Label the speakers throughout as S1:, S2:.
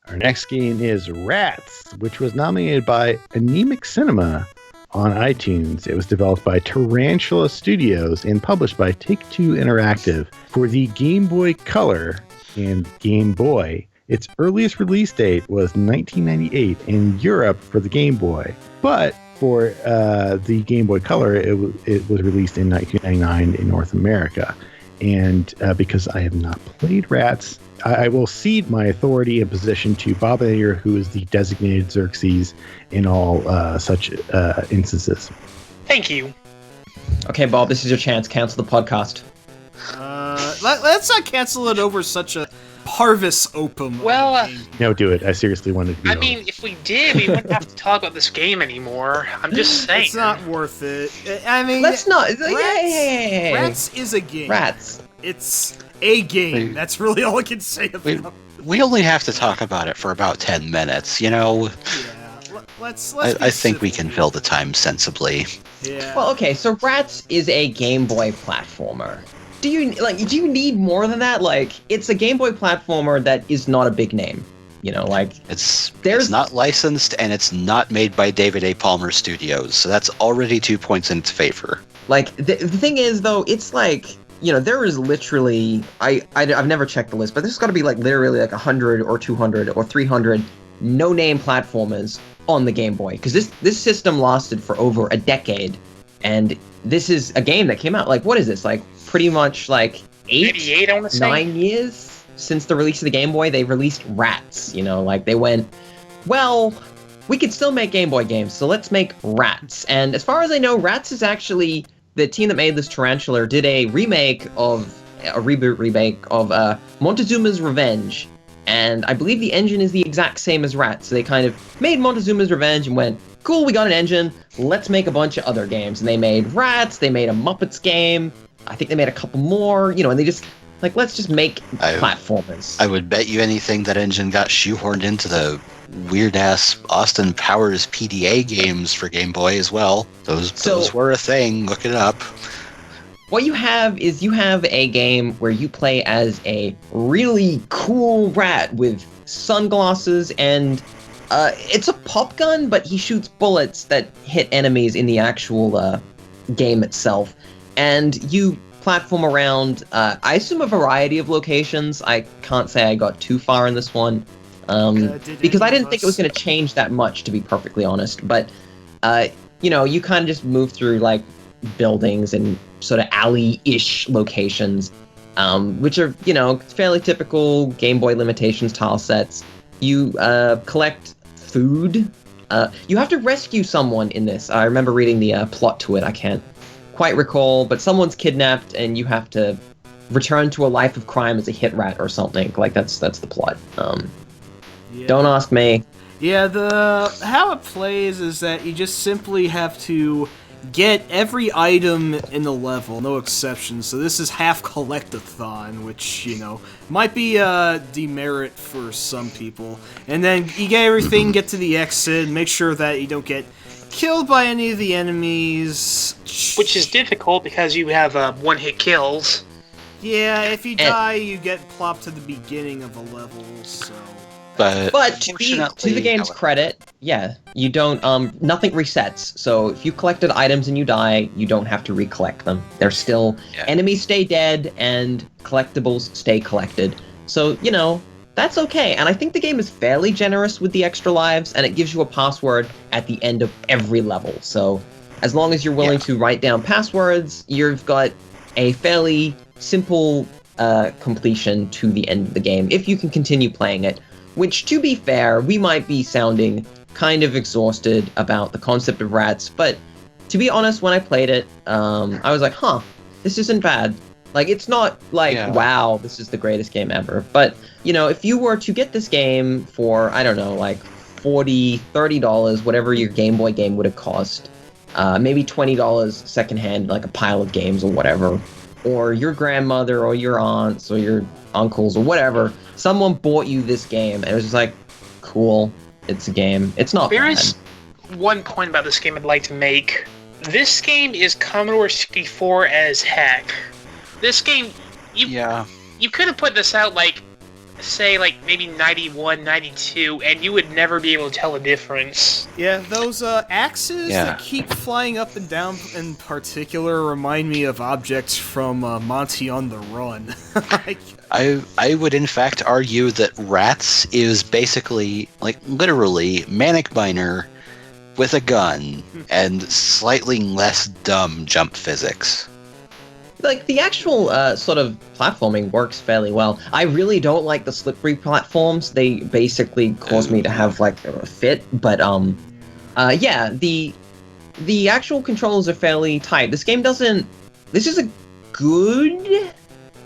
S1: Our next game is Rats, which was nominated by Anemic Cinema on iTunes. It was developed by Tarantula Studios and published by Take-Two Interactive for the Game Boy Color and Game Boy. Its earliest release date was 1998 in Europe for the Game Boy, but for the Game Boy Color, it was released in 1999 in North America. And because I have not played Rats, I will cede my authority and position to Bob Ayer, who is the designated Xerxes in all such instances.
S2: Thank you.
S3: Okay, Bob, this is your chance. Cancel the podcast.
S4: Let's not cancel it over such a Parvis opum.
S2: Well,
S1: no, do it. I seriously wanted to be
S2: I mean, if we did, we wouldn't have to talk about this game anymore. I'm just saying.
S4: It's not worth it. I mean,
S3: Let's not.
S4: Rats is a game.
S3: Rats.
S4: It's a game. That's really all I can say about it.
S5: We only have to talk about it for about 10 minutes, you know?
S4: Yeah, let's
S5: I think we can fill the time sensibly.
S4: Yeah.
S3: Well, okay, so Rats is a Game Boy platformer. Do you need more than that? Like, it's a Game Boy platformer that is not a big name. You know, like
S5: it's not licensed and it's not made by David A. Palmer Studios, so that's already 2 points in its favor.
S3: Like the thing is though, it's like, you know, there is literally I've never checked the list, but there's got to be like literally like 100 or 200 or 300 no-name platformers on the Game Boy, because this system lasted for over a decade, and this is a game that came out like, what is this, like pretty much like
S2: 88, I want to say.
S3: 9 years since the release of the Game Boy. They released Rats, you know, like they went, well, we could still make Game Boy games, so let's make Rats. And as far as I know, Rats is actually the team that made this Tarantula did a reboot remake of Montezuma's Revenge, and I believe the engine is the exact same as Rats. So they kind of made Montezuma's Revenge and went, cool, we got an engine, let's make a bunch of other games. And they made Rats, they made a Muppets game, I think they made a couple more, you know, and they just, like, let's just make platformers.
S5: I would bet you anything that engine got shoehorned into the weird-ass Austin Powers PDA games for Game Boy as well. Those were a thing. Look it up.
S3: What you have is you have a game where you play as a really cool rat with sunglasses, and it's a pop gun, but he shoots bullets that hit enemies in the actual game itself. And you platform around, I assume, a variety of locations. I can't say I got too far in this one, because I didn't think it was going to change that much, to be perfectly honest. But, you know, you kind of just move through, like, buildings and sort of alley-ish locations, which are, you know, fairly typical Game Boy limitations tile sets. You collect food. You have to rescue someone in this. I remember reading the plot to it. I can't quite recall, but someone's kidnapped and you have to return to a life of crime as a hit rat or something. Like, that's the plot.
S4: Yeah.
S3: Don't ask me.
S4: Yeah, how it plays is that you just simply have to get every item in the level, no exceptions. So this is half collect-a-thon, which, you know, might be a demerit for some people. And then you get everything, get to the exit, make sure that you don't get killed by any of the enemies.
S2: Which is difficult because you have one-hit kills.
S4: Yeah, if you die, you get plopped to the beginning of the level, so...
S3: But to the game's credit, yeah, you don't, nothing resets. So if you collected items and you die, you don't have to recollect them. They're still, enemies stay dead and collectibles stay collected. So, you know, that's okay. And I think the game is fairly generous with the extra lives, and it gives you a password at the end of every level. So as long as you're willing to write down passwords, you've got a fairly simple completion to the end of the game, if you can continue playing it. Which, to be fair, we might be sounding kind of exhausted about the concept of Rats, but to be honest, when I played it, I was like, huh, this isn't bad. Like, it's not like, wow, this is the greatest game ever. But, you know, if you were to get this game for, I don't know, like $40, $30, whatever your Game Boy game would have cost, maybe $20 secondhand, like a pile of games or whatever, or your grandmother or your aunts or your uncles or whatever, someone bought you this game, and it was just like, cool, it's a game. It's not bad.
S2: There is one point about this game I'd like to make. This game is Commodore 64 as heck. This game, you could have put this out like say, like, maybe 91, 92, and you would never be able to tell the difference.
S4: Yeah, those axes that keep flying up and down in particular remind me of objects from Monty on the Run.
S5: I would in fact argue that Rats is basically, like, literally Manic Miner with a gun and slightly less dumb jump physics.
S3: Like, the actual sort of platforming works fairly well. I really don't like the slippery platforms. They basically cause me to have, like, a fit. But, yeah, the actual controls are fairly tight. This game doesn't... This is a good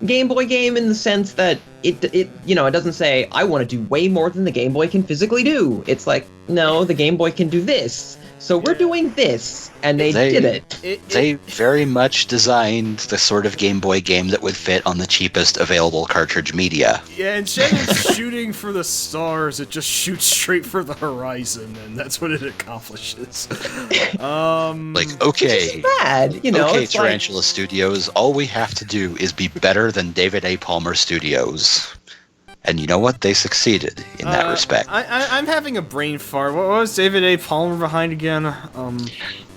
S3: Game Boy game in the sense that it doesn't say, I want to do way more than the Game Boy can physically do. It's like, no, the Game Boy can do this. So we're doing this, and they did it.
S5: They very much designed the sort of Game Boy game that would fit on the cheapest available cartridge media.
S4: Yeah, instead of shooting for the stars, it just shoots straight for the horizon, and that's what it accomplishes.
S5: Like, okay,
S3: which is bad, you know.
S5: Okay,
S3: it's
S5: Tarantula
S3: like...
S5: Studios, all we have to do is be better than David A. Palmer Studios. And you know what? They succeeded in that respect.
S4: I'm having a brain fart. What was David A. Palmer behind again?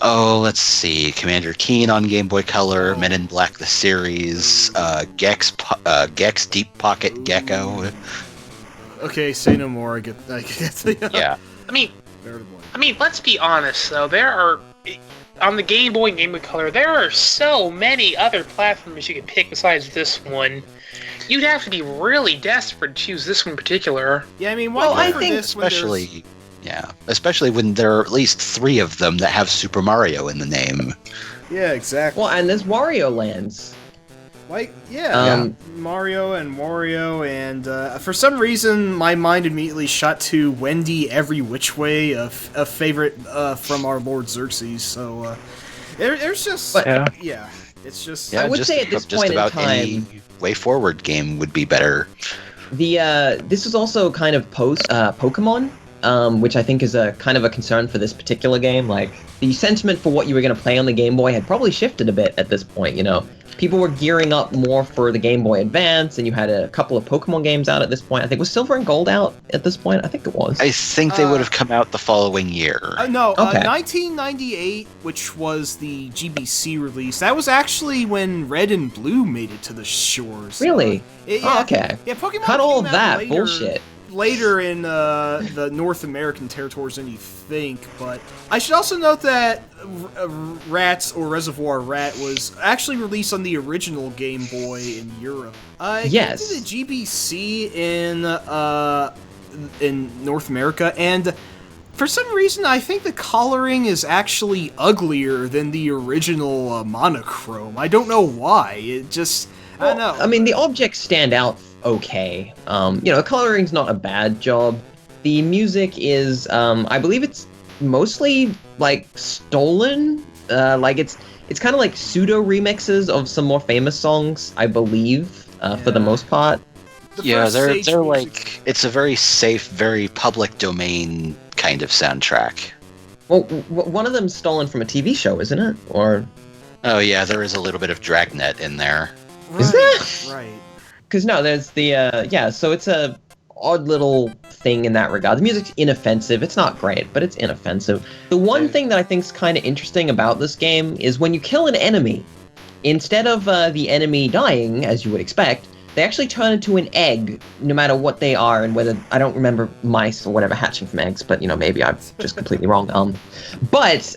S5: Oh, let's see. Commander Keen on Game Boy Color, Men in Black the series, Gex Deep Pocket Gecko.
S4: Okay, say no more. I get the,
S5: yeah.
S2: I mean, let's be honest though. There are on the Game Boy and Game Boy Color, there are so many other platforms you can pick besides this one. You'd have to be really desperate to choose this one in particular.
S4: Yeah, I mean,
S3: I think
S5: especially when there are at least 3 of them that have Super Mario in the name.
S4: Yeah, exactly.
S3: Well, and there's Wario Lands.
S4: Like, Mario and Wario, and for some reason, my mind immediately shot to Wendy Every Which Way, a favorite from our Lord Xerxes. So, there's just, it's just.
S3: I would say at this point in time,
S5: any Way Forward game would be better.
S3: This is also kind of post Pokemon, which I think is a kind of a concern for this particular game. Like, the sentiment for what you were going to play on the Game Boy had probably shifted a bit at this point, you know. People were gearing up more for the Game Boy Advance, and you had a couple of Pokemon games out at this point. I think was Silver and Gold out at this point? I think it was.
S5: I think they would have come out the following year.
S4: No, 1998, which was the GBC release. That was actually when Red and Blue made it to the shores.
S3: Really?
S4: Okay. Yeah, Pokemon
S3: cut all of that
S4: later,
S3: bullshit.
S4: Later in the North American territories than you think, but I should also note that Rats or Reservoir Rat was actually released on the original Game Boy in Europe.
S3: Yes.
S4: It came to the GBC in North America, and for some reason I think the coloring is actually uglier than the original monochrome. I don't know why. It just... I don't know.
S3: I mean, the objects stand out okay. The coloring's not a bad job. The music is, I believe it's mostly, like, stolen. It's kind of like pseudo remixes of some more famous songs, I believe, for the most part.
S5: They're like, it's a very safe, very public domain kind of soundtrack.
S3: Well, one of them's stolen from a TV show, isn't it? Or...
S5: Oh yeah, there is a little bit of Dragnet in there.
S4: Right,
S3: is there?
S4: Right.
S3: Because no, there's the, so it's a odd little thing in that regard. The music's inoffensive. It's not great, but it's inoffensive. The one thing that I think is kind of interesting about this game is when you kill an enemy, instead of the enemy dying, as you would expect, they actually turn into an egg, no matter what they are, and whether, I don't remember mice or whatever hatching from eggs, but, maybe I'm just completely wrong. But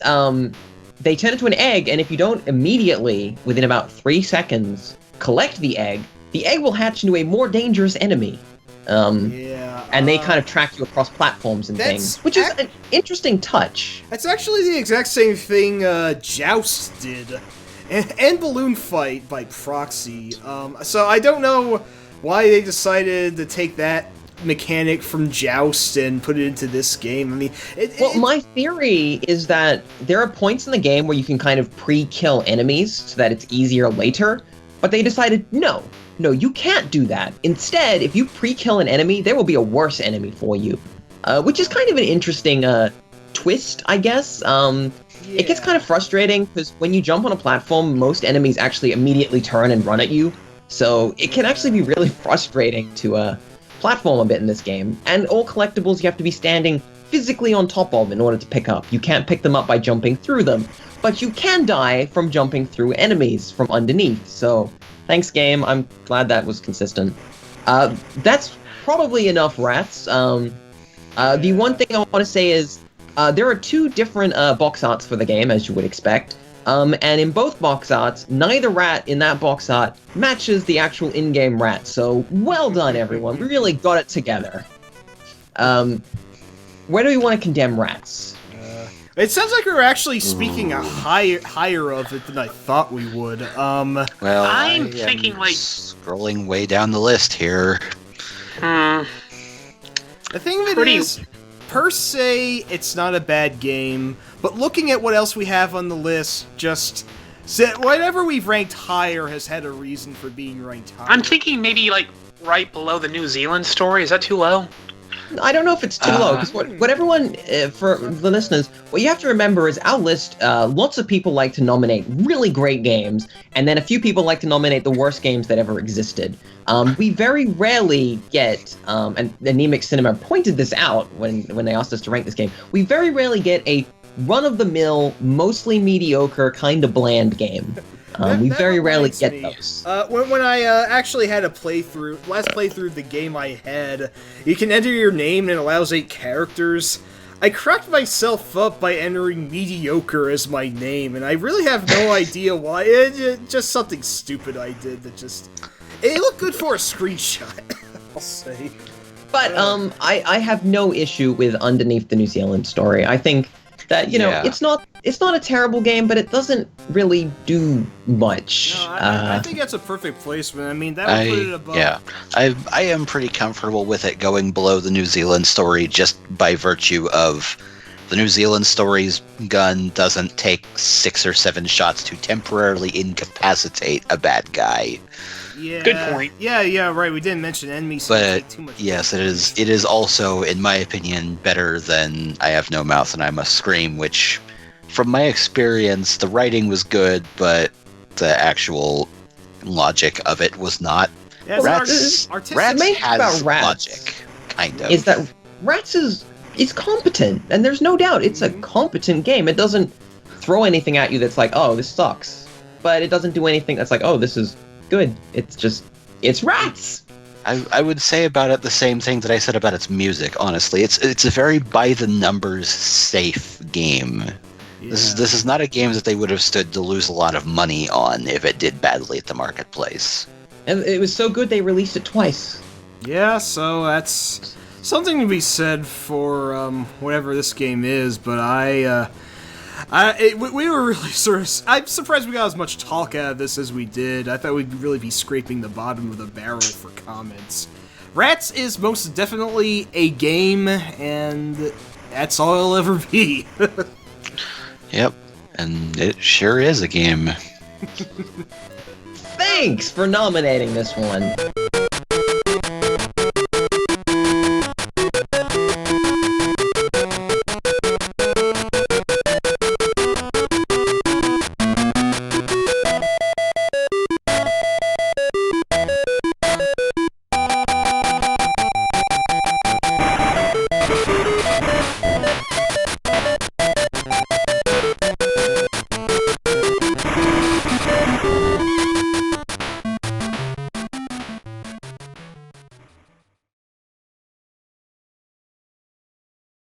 S3: they turn into an egg, and if you don't immediately, within about 3 seconds, collect the egg will hatch into a more dangerous enemy. And they kind of track you across platforms and things, which is an interesting touch.
S4: That's actually the exact same thing Joust did, and Balloon Fight by proxy. So I don't know why they decided to take that mechanic from Joust and put it into this game. I mean,
S3: my theory is that there are points in the game where you can kind of pre-kill enemies so that it's easier later, but they decided, no, you can't do that. Instead, if you pre-kill an enemy, there will be a worse enemy for you. Which is kind of an interesting twist, I guess. It gets kind of frustrating, because when you jump on a platform, most enemies actually immediately turn and run at you. So it can actually be really frustrating to platform a bit in this game, and all collectibles you have to be standing physically on top of in order to pick up. You can't pick them up by jumping through them, but you can die from jumping through enemies from underneath. So, thanks game, I'm glad that was consistent. That's probably enough rats. The one thing I want to say is, there are 2 different box arts for the game, as you would expect. And in both box arts, neither rat in that box art matches the actual in-game rat. So, well done, everyone. We really got it together. Where do we want to condemn rats?
S4: It sounds like we were actually speaking a higher of it than I thought we would.
S5: Well,
S2: I'm thinking like
S5: scrolling way down the list here.
S4: The thing of it is, per se, it's not a bad game, but looking at what else we have on the list, just whatever we've ranked higher has had a reason for being ranked higher.
S2: I'm thinking maybe like right below the New Zealand story. Is that too low?
S3: I don't know if it's too low, because what everyone, for the listeners, what you have to remember is our list, lots of people like to nominate really great games, and then a few people like to nominate the worst games that ever existed. We very rarely get, and Anemic Cinema pointed this out when they asked us to rank this game, we very rarely get a run-of-the-mill, mostly mediocre, kind of bland game. We very rarely get those.
S4: When I actually had last playthrough of the game I had, you can enter your name and it allows 8 characters. I cracked myself up by entering mediocre as my name, and I really have no idea why. It's just something stupid I did that just... It looked good for a screenshot, I'll say.
S3: But I have no issue with Underneath the New Zealand Story. I think that, it's not a terrible game, but it doesn't really do much.
S4: No, I think that's a perfect placement. I mean, that would put it above.
S5: Yeah, I am pretty comfortable with it going below the New Zealand Story just by virtue of the New Zealand Story's gun doesn't take 6 or 7 shots to temporarily incapacitate a bad guy.
S4: Yeah.
S2: Good point.
S4: Yeah, right. We didn't mention enemies.
S5: But
S4: too much
S5: yes, it is also, in my opinion, better than I Have No Mouth and I Must Scream, which, from my experience, the writing was good, but the actual logic of it was not.
S4: Yeah,
S5: Rats has logic, kind of.
S3: Is that Rats is competent, and there's no doubt it's a competent game. It doesn't throw anything at you that's like, oh, this sucks. But it doesn't do anything that's like, oh, this is good. It's Rats.
S5: I would say about it the same thing that I said about its music, honestly. It's a very by-the-numbers safe game. Yeah. This is not a game that they would have stood to lose a lot of money on if it did badly at the marketplace.
S3: And it was so good they released it twice.
S4: Yeah, so that's something to be said for whatever this game is, but we were really I'm surprised we got as much talk out of this as we did. I thought we'd really be scraping the bottom of the barrel for comments. Rats is most definitely a game, and that's all it'll ever be.
S5: Yep, and it sure is a game.
S3: Thanks for nominating this one.